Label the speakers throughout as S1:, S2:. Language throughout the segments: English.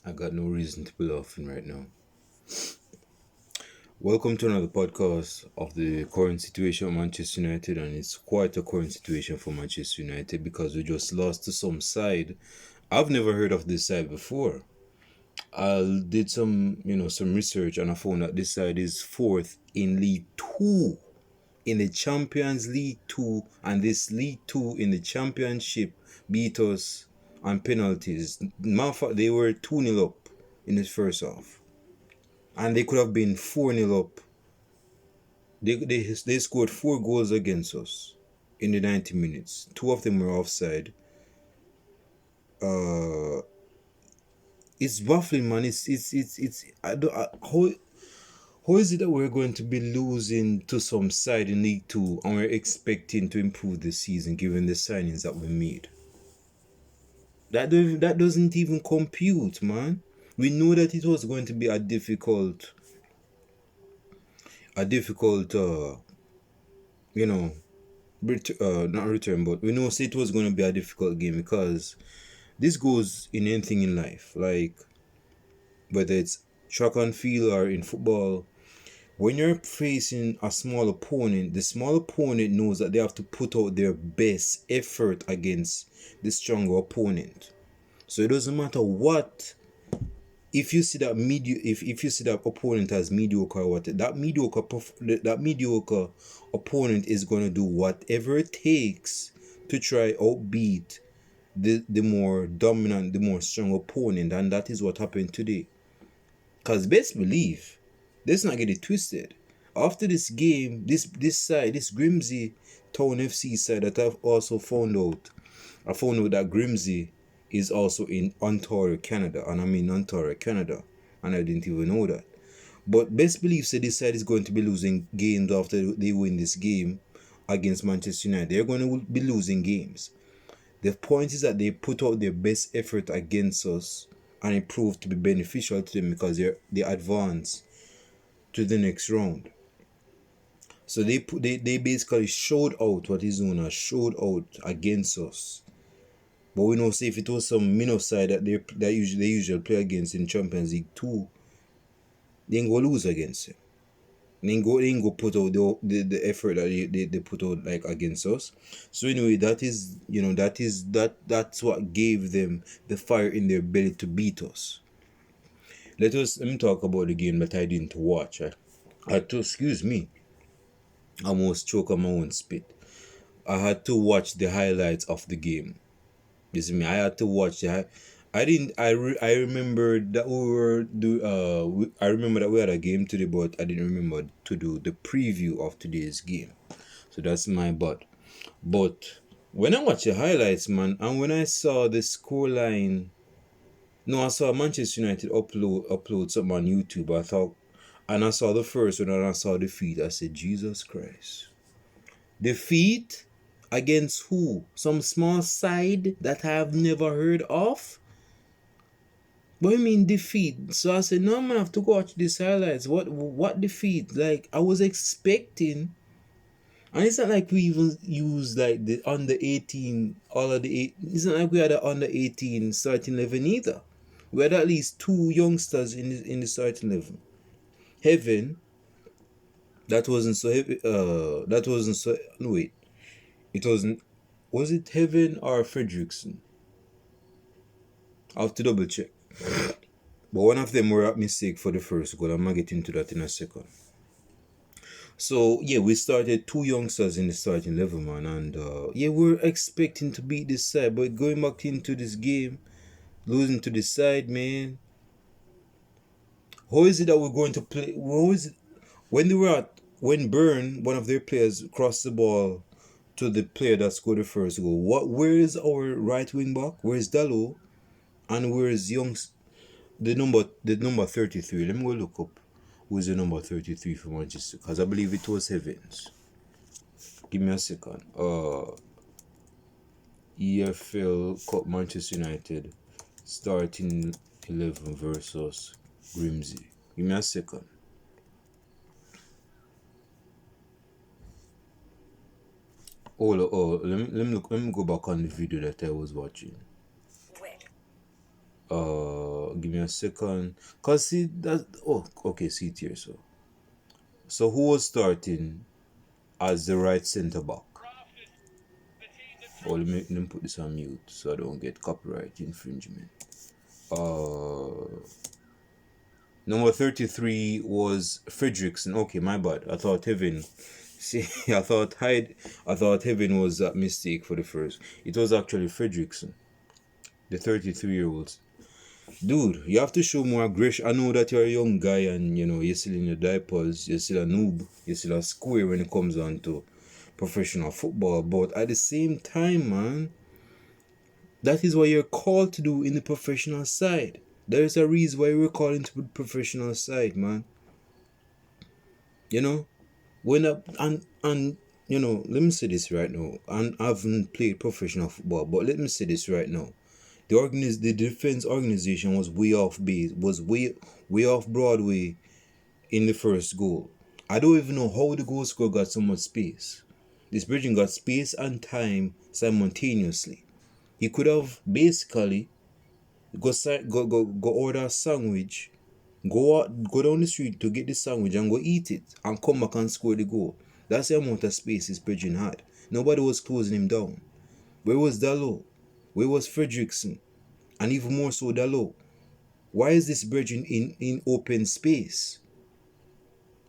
S1: I got no reason to be laughing right now. Welcome to another podcast of the current situation of Manchester United, and it's quite a current situation for Manchester United because we just lost to some side. I've never heard of this side before. I did some research and I found that this side is fourth in League Two, in the Champions League Two, and this League Two in the Championship beat us on penalties. Matter of fact, they were 2-0 up in the first half. And they could have been 4-0 up. They scored 4 goals against us in the 90 minutes. 2 of them were offside. Uh, it's baffling, man. It's how is it that we're going to be losing to some side in League Two and we're expecting to improve this season given the signings that we made? That doesn't even compute, man. We know that it was going to be a difficult you know, not return, but we know it was going to be a difficult game because this goes in anything in life, like whether it's track and field or in football. When you're facing a small opponent, the small opponent knows that they have to put out their best effort against the stronger opponent. So it doesn't matter what. If you see that if you see that opponent as mediocre or what, that mediocre opponent is gonna do whatever it takes to try outbeat the more dominant, the more strong opponent, and that is what happened today. Cause best believe, let's not get it twisted. After this game, this Grimbsy Town FC side that I've also found out, I found out that Grimbsy is also in Ontario, Canada, and I'm in Ontario, Canada, and I didn't even know that. But best believe say this side is going to be losing games after they win this game against Manchester United. They're going to be losing games. The point is that they put out their best effort against us, and it proved to be beneficial to them because they advance to the next round. So they basically showed out what is known as showed out against us. But we know, say if it was some minor side that they usually play against in Champions League 2, they ain't go lose against it. They ain't go put out the effort that they put out like against us. So anyway, that's what gave them the fire in their belly to beat us. Let me talk about the game that I didn't watch. Excuse me, I almost choke on my own spit. I had to watch the highlights of the game. This is me. I had to watch the. I didn't. I remember that we were I remember that we had a game today, but I didn't remember to do the preview of today's game. So that's my bad. But when I watched the highlights, man, and when I saw the scoreline, no, I saw Manchester United upload something on YouTube. And I saw the first one, and I saw the feed. I said, Jesus Christ. Defeat against who? Some small side that I have never heard of? But I mean defeat. So I said, no, I'm gonna have to go watch these highlights. What defeat? Like I was expecting. And it's not like we even used like the under 18, all of the eight. It's not like we had an under 18 starting 11 either. We had at least 2 youngsters in the starting 11. Heaven, that wasn't so heavy. That wasn't so. No, wait. It wasn't. Was it Heaven or Fredrickson? I'll have to double check. But one of them were at mistake for the first goal. I'm going to get into that in a second. So, yeah, we started 2 youngsters in the starting level, man. And, yeah, we're expecting to beat this side. But going back into this game, losing to this side, man. How is it that we're going to play? How is it? When Byrne, one of their players, crossed the ball to the player that scored the first goal, where is our right wing back? Where is Dallo? And where is the number 33? Let me go look up who is the number 33 for Manchester, because I believe it was Evans. Give me a second. EFL Cup Manchester United starting 11 versus Grimbsy. Give me a second. Let me go back on the video that I was watching. Give me a second. Cause see that. Oh, okay. See it here. So who was starting as the right centre back? Oh, let me put this on mute so I don't get copyright infringement. Number 33 was Fredrickson. Okay, my bad. I thought Heaven. See, I thought Heaven was that mistake for the first. It was actually Fredrickson, the 33-year-old. Dude, you have to show more aggression. I know that you're a young guy and you're still in your diapers, you're still a noob, you're still a square when it comes on to professional football. But at the same time, man, that is what you're called to do in the professional side. There is a reason why we're called into the professional side, man. When let me say this right now. And I haven't played professional football, but let me say this right now. The defense organization was way off base, was way off Broadway in the first goal. I don't even know how the goal scorer got so much space. This Bridging got space and time simultaneously. He could have basically go order a sandwich, go down the street to get the sandwich and go eat it and come back and score the goal. That's the amount of space this Bridging had. Nobody was closing him down. Where was Dalot? Where was Fredrickson? And even more so Dalot. Why is this Bridging in open space?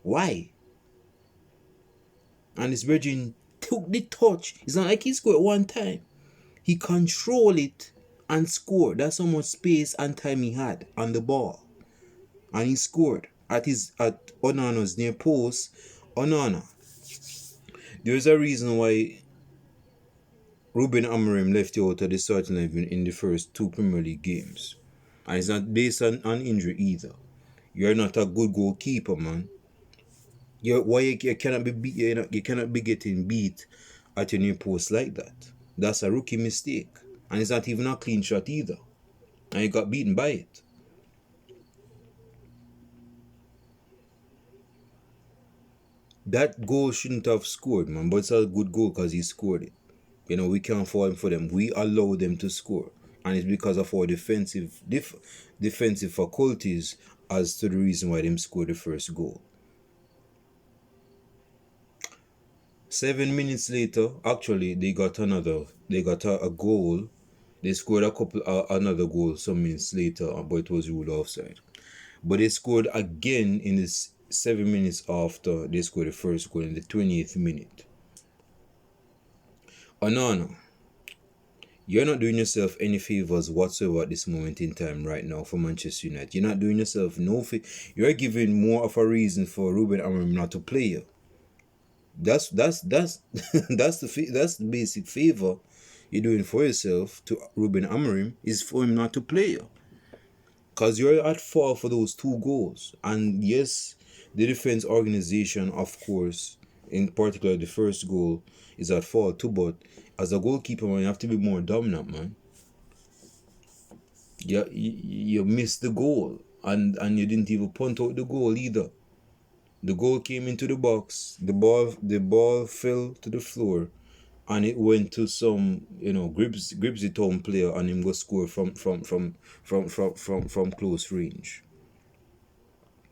S1: Why? And this Bridging took the touch. It's not like he scored one time. He controlled it and scored. That's how much space and time he had on the ball. And he scored at ONANA's near post. ONANA. There's a reason why Ruben Amorim left you out of the starting lineup in the first two Premier League games. And it's not based on injury either. You're not a good goalkeeper, man. You cannot be getting beat at your near post like that. That's a rookie mistake. And it's not even a clean shot either. And you got beaten by it. That goal shouldn't have scored, man. But it's a good goal because he scored it. We can't fall for them. We allow them to score. And it's because of our defensive faculties as to the reason why they scored the first goal. 7 minutes later, actually, they got a goal. They scored another goal some minutes later, but it was ruled offside. But they scored again in this 7 minutes after they scored the first goal in the 28th minute. ONANA, you're not doing yourself any favors whatsoever at this moment in time right now for Manchester United. You're not doing yourself no favor. You're giving more of a reason for Ruben Amorim not to play you. That's the basic favor you're doing for yourself to Ruben Amorim is for him not to play you. Because you're at fault for those two goals. And yes, the defense organization, of course, in particular the first goal, is at fault too. But as a goalkeeper, man, you have to be more dominant, man. You missed the goal. And you didn't even punt out the goal either. The goal came into the box. The ball fell to the floor, and it went to some Grimbsy Town player, and him go score from close range.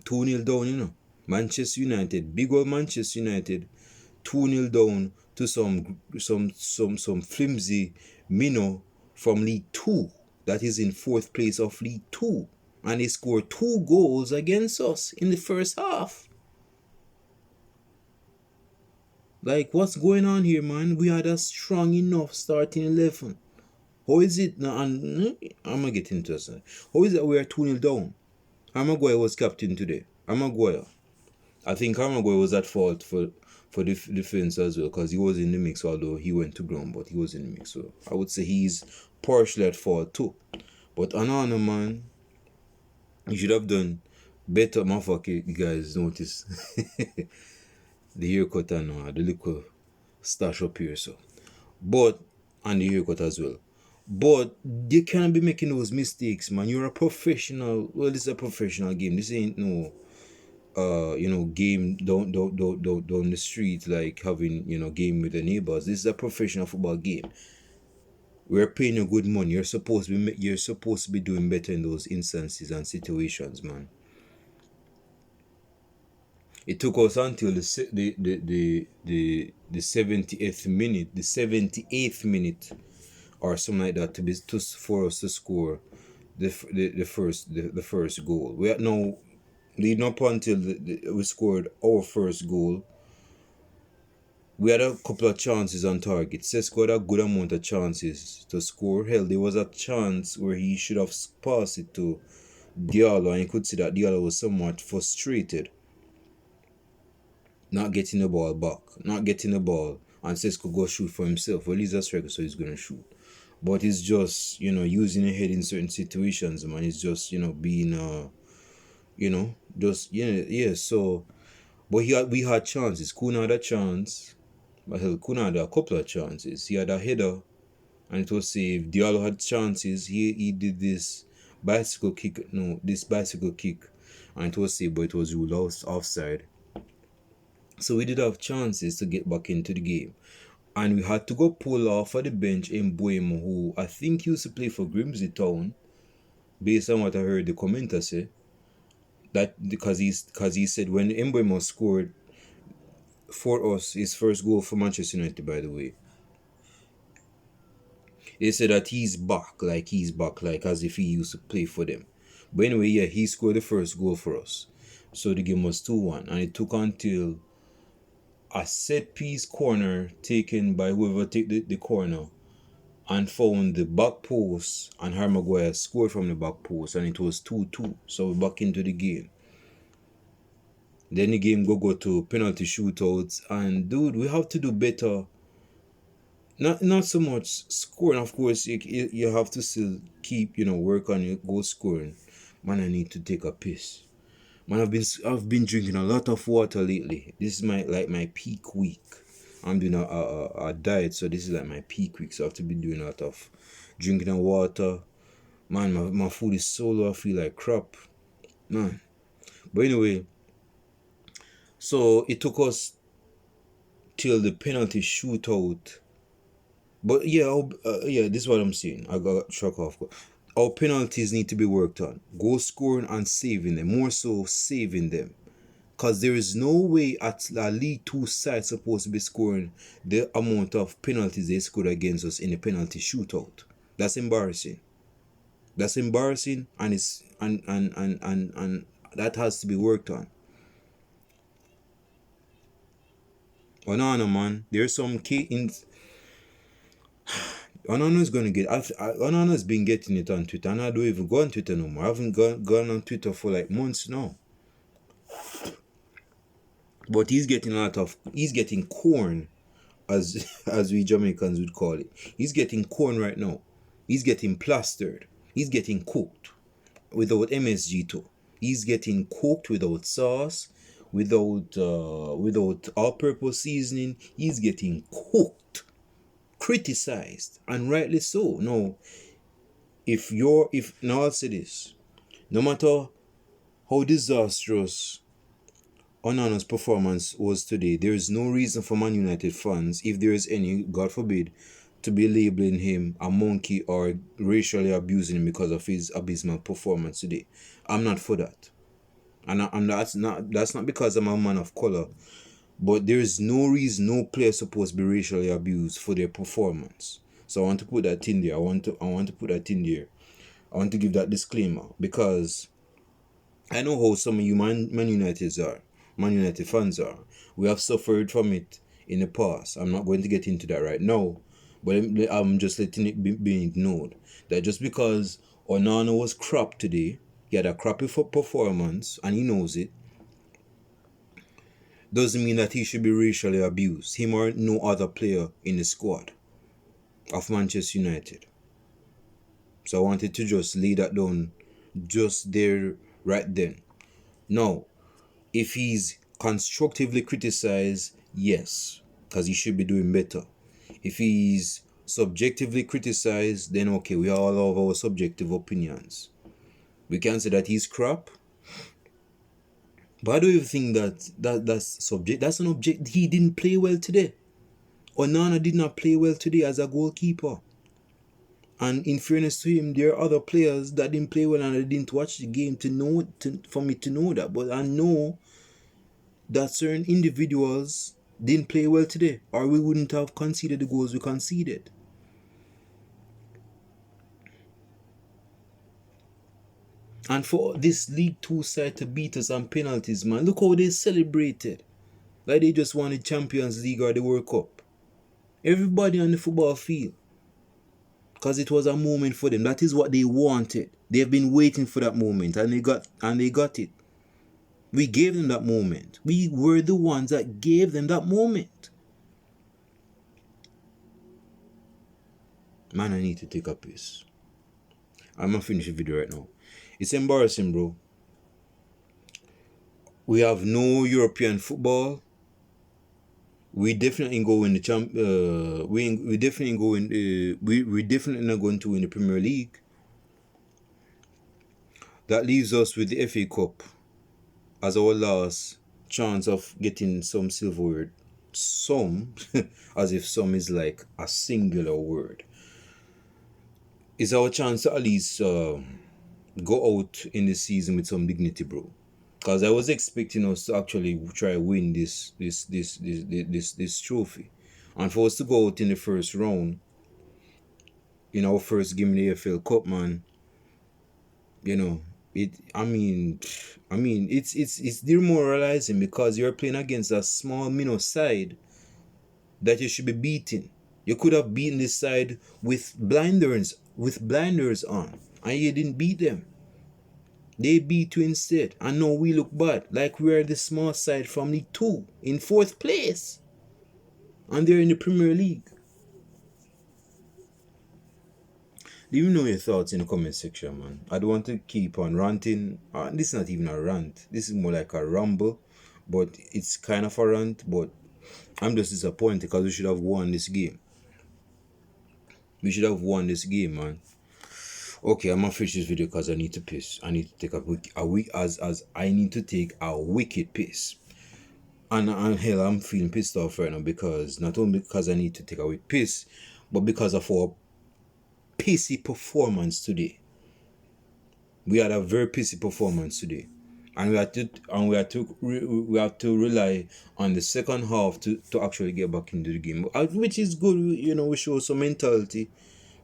S1: 2-0 down, Manchester United, big old Manchester United, 2-0 down to some flimsy minnow from League 2 that is in 4th place of League 2, and he scored 2 goals against us in the first half. Like, what's going on here, man? We had a strong enough starting 11. How is it now? And I'm going to get into this. How is it we are 2-0 down? Maguire was captain today. Maguire. I think Maguire was at fault for the defense as well, because he was in the mix, although he went to ground, but he was in the mix. So I would say he's partially at fault too. But ONANA, man, you should have done better. Motherfucker, you guys notice. The haircut and the little stash up here, so. But, and the haircut as well. But you can't be making those mistakes, man. You're a professional. Well, this is a professional game. This ain't no, game down the street like having, game with the neighbors. This is a professional football game. We're paying you good money. You're supposed to be doing better in those instances and situations, man. It took us until the 78th minute or something like that for us to score the first goal. We had no leading up until we scored our first goal. We had a couple of chances on target. Sesko had a good amount of chances to score. Hell, there was a chance where he should have passed it to Diallo, and you could see that Diallo was somewhat frustrated. Not getting the ball back. Not getting the ball. And Sesko go shoot for himself. Well, he's a striker, so he's going to shoot. But it's just, using a head in certain situations, man. It's just, being, yeah. So, but we had chances. Kuna had a chance. But hell, Kuna had a couple of chances. He had a header, and it was saved. Diallo had chances. He did this bicycle kick, and it was saved, but it was ruled offside. So we did have chances to get back into the game. And we had to go pull off for the bench in Mbeumo, who I think used to play for Grimbsy Town, based on what I heard the commenter say. That because he said when Mbeumo scored for us his first goal for Manchester United, by the way, they said that he's back as if he used to play for them. But anyway, yeah, he scored the first goal for us. So the game was 2-1, and it took until a set piece corner taken by whoever took the corner and found the back post, and Harry Maguire scored from the back post, and it was 2-2. So we're back into the game. Then the game go to penalty shootouts, and dude, we have to do better. Not so much scoring, of course. You have to still keep work on your goal scoring. Man, I need to take a piss. Man, I've been drinking a lot of water lately. This is my peak week. I'm doing a diet, so this is like my peak week. So I have to be doing a lot of drinking of water. Man, my food is so low, I feel like crap. Man. But anyway, so it took us till the penalty shootout. But yeah, this is what I'm saying. I got struck off. Our penalties need to be worked on. Goal scoring and saving them. More so saving them. Because there is no way at a League 2 side supposed to be scoring the amount of penalties they scored against us in the penalty shootout. That's embarrassing. That's embarrassing, and it's and that has to be worked on. ONANA, man, there's some key in. ONANA's gonna get. ONANA's been getting it on Twitter, and I don't even go on Twitter no more. I haven't gone on Twitter for like months now. But he's getting corn, as we Jamaicans would call it. He's getting corn right now. He's getting plastered. He's getting cooked without MSG too. He's getting cooked without sauce, without all-purpose seasoning. He's getting cooked, criticized, and rightly so. No, now I'll say this: no matter how disastrous ONANA's performance was today, there is no reason for Man United fans, if there is any, God forbid, to be labeling him a monkey or racially abusing him because of his abysmal performance today. I'm not for that. And that's not because I'm a man of color, but there is no reason no player is supposed to be racially abused for their performance. So I want to put that in there. I want to put that in there. I want to give that disclaimer because I know how some of you Man United fans are. We have suffered from it in the past. I'm not going to get into that right now, but I'm just letting it be ignored that just because ONANA was crap today, he had a crappy performance, and he knows it, doesn't mean that he should be racially abused. Him or no other player in the squad of Manchester United. So I wanted to just lay that down just there right then. Now, if he's constructively criticized, yes, because he should be doing better. If he's subjectively criticized, then okay, we all have our subjective opinions. We can say that he's crap. But I don't even think that's subject. That's an object. He didn't play well today. ONANA did not play well today as a goalkeeper. And in fairness to him, there are other players that didn't play well and I didn't watch the game for me to know that. But I know that certain individuals didn't play well today, or we wouldn't have conceded the goals we conceded. And for this League 2 side to beat us on penalties, man, look how they celebrated. Like they just won the Champions League or the World Cup. Everybody on the football field. Because it was a moment for them. That is what they wanted. They've been waiting for that moment and they got it. We gave them that moment. We were the ones that gave them that moment. Man, I need to take a piss. I'm gonna finish the video right now. It's embarrassing, bro. We have no European football. We definitely go in the we definitely go in we definitely not going to win the Premier League. That leaves us with the FA Cup as our last chance of getting some silverware. Some, as if some is like a singular word. It's our chance to at least go out in the season with some dignity, bro. Because I was expecting us to actually try to win this trophy. And for us to go out in the first round, in our first game in the AFL Cup, man, you know, it's demoralizing because you're playing against a small minnow side that you should be beating. You could have beaten this side with blinders on, and you didn't beat them. They beat you instead, and now we look bad, like we are the small side from League 2 in 4th place, and they're in the Premier League. Leave me know your thoughts in the comment section, man. I don't want to keep on ranting. This is not even a rant. This is more like a rumble, but it's kind of a rant. But I'm just disappointed because we should have won this game. We should have won this game, man. Okay, I'm gonna finish this video because I need to piss. I need to take I need to take a wicked piss. And hell, I'm feeling pissed off right now because not only because I need to take a wicked piss, but because of our pissy performance today. We had a very pissy performance today, and we have to rely on the second half to actually get back into the game, which is good. You know, we show some mentality.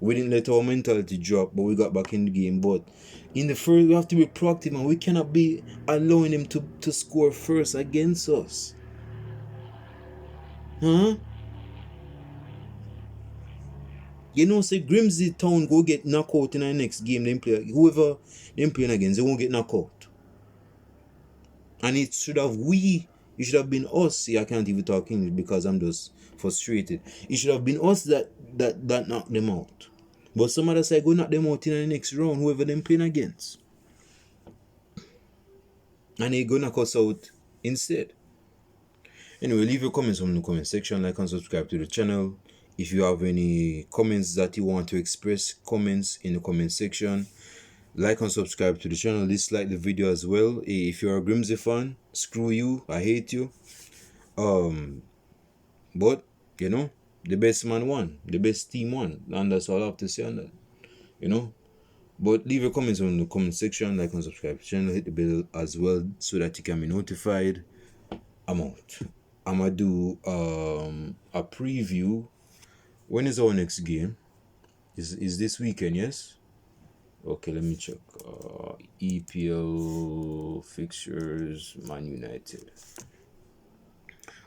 S1: We didn't let our mentality drop, but we got back in the game. But in the first, we have to be proactive, and we cannot be allowing them to score first against us. Huh? You know, say Grimbsy Town go get knocked out in the next game. Whoever them playing against, they won't get knocked out. And it should have been us. See, I can't even talk English because I'm just frustrated. It should have been us that knocked them out. But some other side go knock them out in the next round, whoever them playing against. And they go knock us out instead. Anyway, leave your comments in the comment section, like and subscribe to the channel. If you have any comments that you want to express, comments in the comment section. Like and subscribe to the channel. Dislike the video as well. If you're a Grimbsy fan, screw you. I hate you. But you know, the best man won. The best team won. And that's all I have to say on that. You know. But leave your comments in the comment section. Like and subscribe to the channel. Hit the bell as well so that you can be notified. I'm out. I'm gonna do a preview. When is our next game? Is this weekend? Yes. Okay, let me check. EPL fixtures, Man United.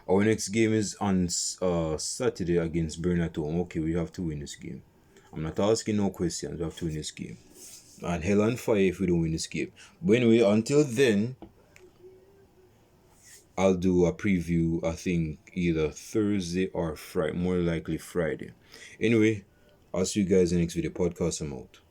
S1: Our next game is on Saturday against Burnley at home. Okay, we have to win this game. I'm not asking no questions. We have to win this game. And hell on fire if we don't win this game. But anyway, until then, I'll do a preview, I think, either Thursday or Friday. More likely Friday. Anyway, I'll see you guys in the next video podcast. I'm out.